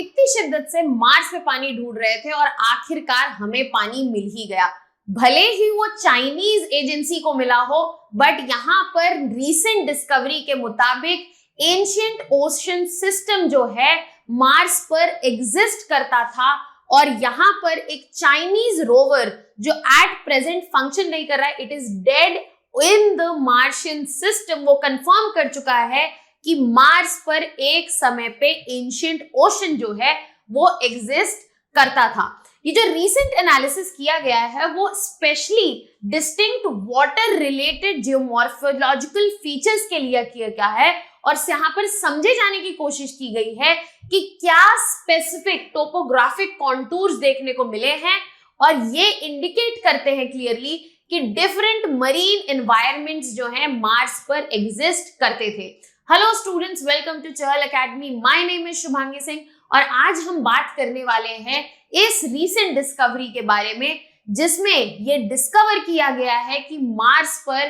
इतनी शिद्दत से मार्स पे पानी ढूंढ रहे थे और आखिरकार हमें पानी मिल ही गया। भले ही वो चाइनीज एजेंसी को मिला हो, बट यहाँ पर रीसेंट डिस्कवरी के मुताबिक एंशिएंट ओशन सिस्टम जो है मार्स पर एग्जिस्ट करता था और यहाँ पर एक चाइनीज रोवर जो एट प्रेजेंट फंक्शन नहीं कर रहा है, it is dead in the Martian system, वो कंफर्म कर चुका है कि मार्स पर एक समय पे एंशिएंट ओशन जो है वो एग्जिस्ट करता था। ये जो रीसेंट एनालिसिस किया गया है वो specially distinct water related geomorphological features के लिए किया गया है और यहाँ पर समझे जाने की कोशिश की गई है कि क्या स्पेसिफिक टोपोग्राफिक कॉन्टूर्स देखने को मिले हैं और ये इंडिकेट करते हैं क्लियरली कि डिफरेंट मरीन एनवायरनमेंट्स जो हैं मार्स पर एग्जिस्ट करते थे। Hello students, welcome to Chahal academy. My name is Shubhangi Singh और आज हम बात करने वाले हैं इस रीसेंट डिस्कवरी के बारे में जिसमें ये डिस्कवर किया गया है कि मार्स पर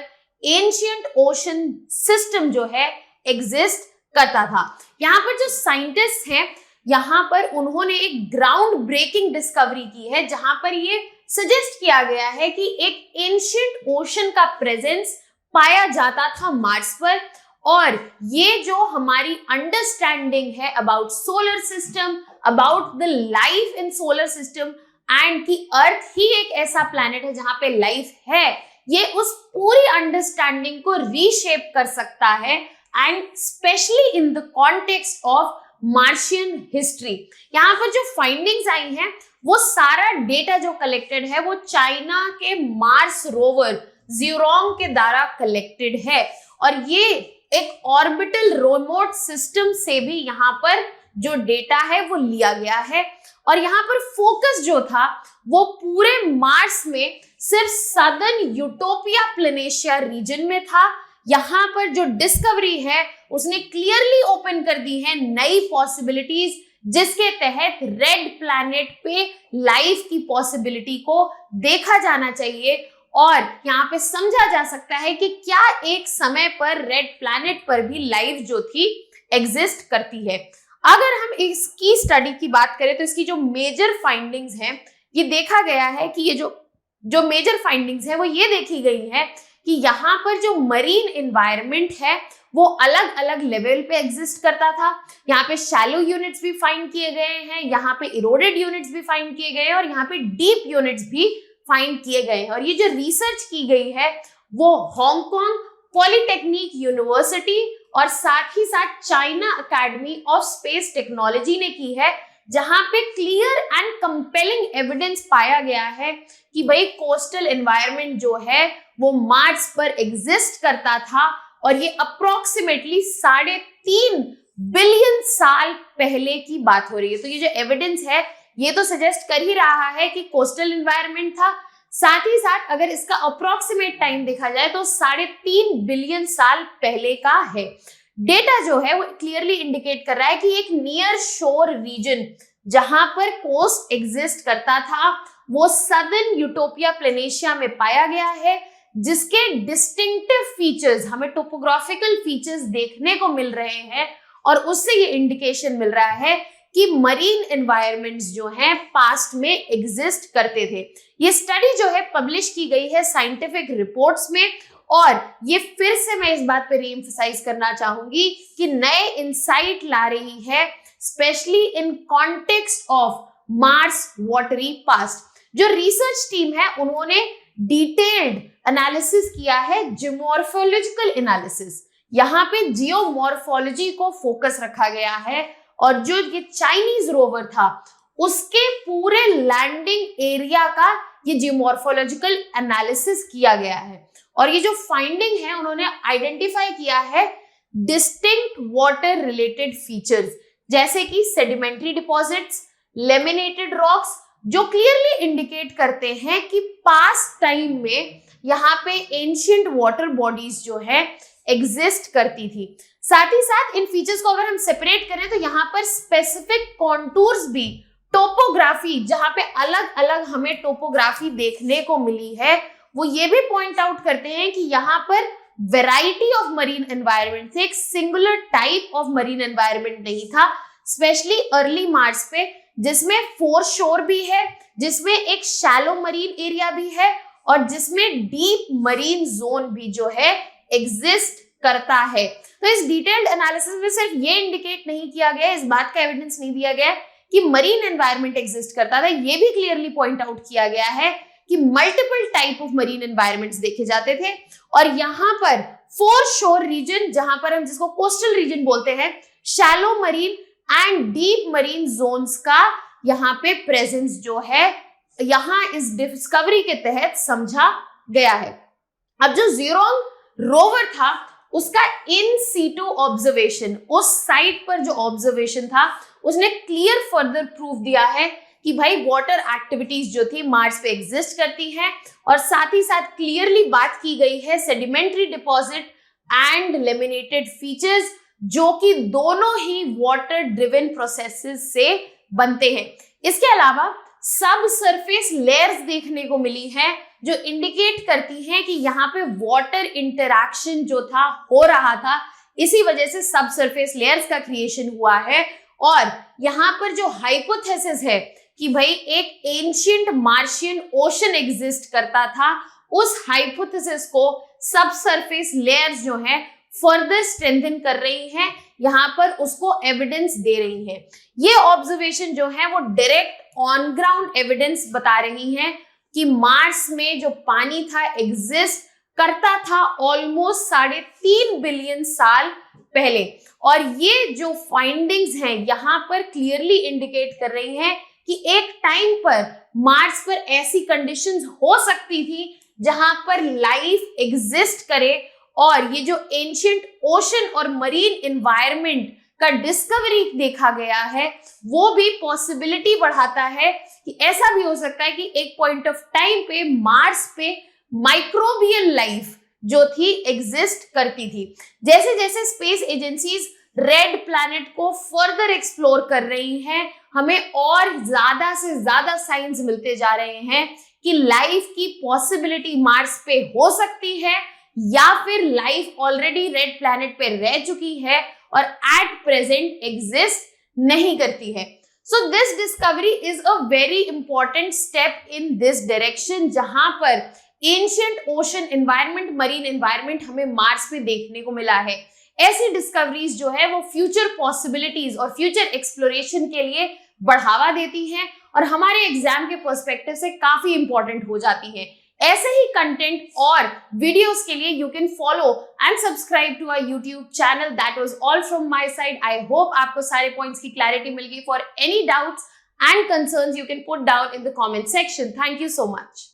एंशिएंट ओशन सिस्टम जो है एग्जिस्ट करता था। यहाँ पर जो साइंटिस्ट हैं यहाँ पर उन्होंने एक ग्राउंड ब्रेकिंग डिस्कवरी की है जहां पर ये सजेस्ट किया गया है कि एक एंशिएंट ओशन का प्रेजेंस पाया जाता था मार्स पर और ये जो हमारी अंडरस्टैंडिंग है about solar system, about the life in solar system and कि अर्थ ही एक ऐसा प्लैनेट है जहां पे लाइफ है, ये उस पूरी अंडरस्टैंडिंग को रीशेप कर सकता है and specially in the context of Martian history. यहाँ पर जो फाइंडिंग्स आई हैं वो सारा डेटा जो कलेक्टेड है वो चाइना के मार्स रोवर ज़्यूरोंग के द्वारा कलेक्टेड है और ये एक ऑर्बिटल रिमोट सिस्टम से भी यहाँ पर जो डेटा है वो लिया गया है और यहाँ पर फोकस जो था वो पूरे मार्स में सिर्फ सदर्न यूटोपिया प्लेनेशिया रीजन में था। यहाँ पर जो डिस्कवरी है उसने क्लियरली ओपन कर दी है नई पॉसिबिलिटीज जिसके तहत रेड प्लैनेट पे लाइफ की पॉसिबिलिटी को देखा जाना चाहिए और यहाँ पे समझा जा सकता है कि क्या एक समय पर रेड प्लैनेट पर भी लाइफ जो थी एग्जिस्ट करती है। अगर हम इसकी स्टडी की बात करें तो इसकी जो मेजर फाइंडिंग्स हैं ये देखा गया है कि ये जो मेजर फाइंडिंग्स है वो ये देखी गई है कि यहाँ पर जो मरीन एनवायरनमेंट है वो अलग अलग लेवल पे एग्जिस्ट करता था। यहाँ पे शैलो यूनिट्स भी फाइंड किए गए हैं, यहाँ पे इरोडेड यूनिट्स भी फाइंड किए गए हैं और यहाँ पे डीप यूनिट्स भी फाइंड किए गए हैं और ये जो रिसर्च की गई है वो हांगकांग पॉलिटेक्निक यूनिवर्सिटी और साथ ही साथ China academy of space technology ने की है जहां पे क्लियर एंड कंपेलिंग एविडेंस पाया गया है कि भाई कोस्टल एनवायरनमेंट जो है वो मार्स पर एग्जिस्ट करता था और ये अप्रोक्सीमेटली 3.5 बिलियन साल पहले की बात हो रही है। तो ये जो एविडेंस है ये तो सजेस्ट कर ही रहा है कि कोस्टल एनवायरनमेंट था, साथ ही साथ अगर इसका अप्रोक्सीमेट टाइम देखा जाए तो 3.5 बिलियन साल पहले का है। डेटा जो है वो क्लियरली इंडिकेट कर रहा है कि एक नियर शोर रीजन जहां पर कोस्ट एग्जिस्ट करता था वो सदर्न यूटोपिया प्लेनेशिया में पाया गया है जिसके डिस्टिंक्टिव फीचर्स हमें टोपोग्राफिकल फीचर्स देखने को मिल रहे हैं और उससे ये इंडिकेशन मिल रहा है कि मरीन एनवायरनमेंट्स जो हैं पास्ट में एग्जिस्ट करते थे। ये स्टडी जो है पब्लिश की गई है साइंटिफिक रिपोर्ट्स में और ये फिर से मैं इस बात पे रीएम्फसाइज करना चाहूंगी कि नए इंसाइट ला रही है specially in context of Mars watery past. जो रिसर्च टीम है उन्होंने डिटेल्ड एनालिसिस किया है, जियोमॉर्फोलॉजिकल एनालिसिस। यहाँ पे जियोमॉर्फोलॉजी को फोकस रखा गया है और जो ये चाइनीज रोवर था उसके पूरे लैंडिंग एरिया का ये जियोमॉर्फोलॉजिकल एनालिसिस किया गया है और ये जो फाइंडिंग है उन्होंने आइडेंटिफाई किया है डिस्टिंक्ट वाटर रिलेटेड फीचर्स जैसे कि सेडिमेंट्री डिपॉजिट्स, लेमिनेटेड रॉक्स जो क्लियरली इंडिकेट करते हैं कि पास्ट टाइम में यहाँ पे एंशिएंट वाटर बॉडीज जो है एग्जिस्ट करती थी। साथ ही साथ इन फीचर्स को अगर हम सेपरेट करें तो यहाँ पर स्पेसिफिक कॉन्टूर्स भी, टोपोग्राफी जहाँ पे अलग अलग हमें टोपोग्राफी देखने को मिली है वो ये भी पॉइंट आउट करते हैं कि यहाँ पर वेराइटी ऑफ मरीन एनवायरनमेंट थे, एक singular type of marine environment नहीं था स्पेशली अर्ली मार्च पे, जिसमें फोर शोर भी है, जिसमें एक शैलो मरीन एरिया भी है और जिसमें डीप मरीन जोन भी जो है एग्जिस्ट करता है। तो इस डिटेल्ड एनालिसिस में सिर्फ ये इंडिकेट नहीं किया गया, इस बात का एविडेंस नहीं दिया गया कि मरीन एनवायरनमेंट एग्जिस्ट करता था, ये भी क्लियरली पॉइंट आउट किया गया है कि multiple type of marine environments देखे जाते थे। और यहाँ पर फोर शोर रीजन, जहां पर हम जिसको कोस्टल रीजन बोलते हैं, shallow marine and deep marine zones का यहाँ पे प्रेजेंस जो है यहाँ इस डिस्कवरी के तहत समझा गया है। अब जो ज़ेरोंग रोवर था उसका इन सीटू ऑब्जर्वेशन, उस साइट पर जो ऑब्जर्वेशन था उसने क्लियर फर्दर प्रूफ दिया है कि भाई वाटर एक्टिविटीज जो थी मार्स पे एग्जिस्ट करती हैं, और साथ ही साथ क्लियरली बात की गई है sedimentary deposit and laminated features, जो कि दोनों ही वाटर ड्रिवन प्रोसेसेस से बनते हैं। इसके अलावा सब सरफेस लेयर्स देखने को मिली हैं जो इंडिकेट करती हैं कि यहाँ पे वाटर इंटरैक्शन जो था हो रहा था, इसी वजह से सब सरफेस लेयर्स का क्रिएशन हुआ है। और यहाँ पर जो हाइपोथेसिस है कि भाई एक एंशिएंट मार्शियन ओशन एग्जिस्ट करता था, उस हाइपोथेसिस को सब सरफेस लेयर्स जो है फर्दर स्ट्रेंथन कर रही हैं, यहाँ पर उसको एविडेंस दे रही है। ये ऑब्जर्वेशन जो है वो डायरेक्ट ऑन ग्राउंड एविडेंस बता रही हैं कि मार्स में जो पानी था एग्जिस्ट करता था ऑलमोस्ट 3.5 बिलियन साल पहले। और ये जो फाइंडिंग्स हैं यहाँ पर क्लियरली इंडिकेट कर रही हैं कि एक टाइम पर मार्स पर ऐसी कंडीशंस हो सकती थी जहां पर लाइफ एग्जिस्ट करे, और ये जो एंशिएंट ओशन और मरीन एनवायरनमेंट का डिस्कवरी देखा गया है वो भी पॉसिबिलिटी बढ़ाता है कि ऐसा भी हो सकता है कि एक पॉइंट ऑफ टाइम पे मार्स पे माइक्रोबियल लाइफ जो थी एग्जिस्ट करती थी। जैसे जैसे स्पेस एजेंसीज रेड प्लैनेट को फर्दर एक्सप्लोर कर रही हैं, हमें और ज्यादा से ज्यादा साइंस मिलते जा रहे हैं कि लाइफ की पॉसिबिलिटी मार्स पे हो सकती है, या फिर लाइफ ऑलरेडी रेड प्लैनेट पे रह चुकी है और एट प्रेजेंट एग्जिस्ट नहीं करती है। So this discovery is a very important step in this direction, जहां पर ancient ocean environment, marine environment हमें मार्स पे देखने को मिला है। ऐसी डिस्कवरीज जो है वो फ्यूचर पॉसिबिलिटीज और फ्यूचर एक्सप्लोरेशन के लिए बढ़ावा देती हैं और हमारे एग्जाम के पर्सपेक्टिव से काफी इंपॉर्टेंट हो जाती हैं। ऐसे ही कंटेंट और वीडियोस के लिए you can follow and subscribe to our YouTube channel. That was all from my side. I hope आपको सारे पॉइंट्स की क्लैरिटी मिल गई। For any doubts and concerns you can put down in the comment section. Thank you so much.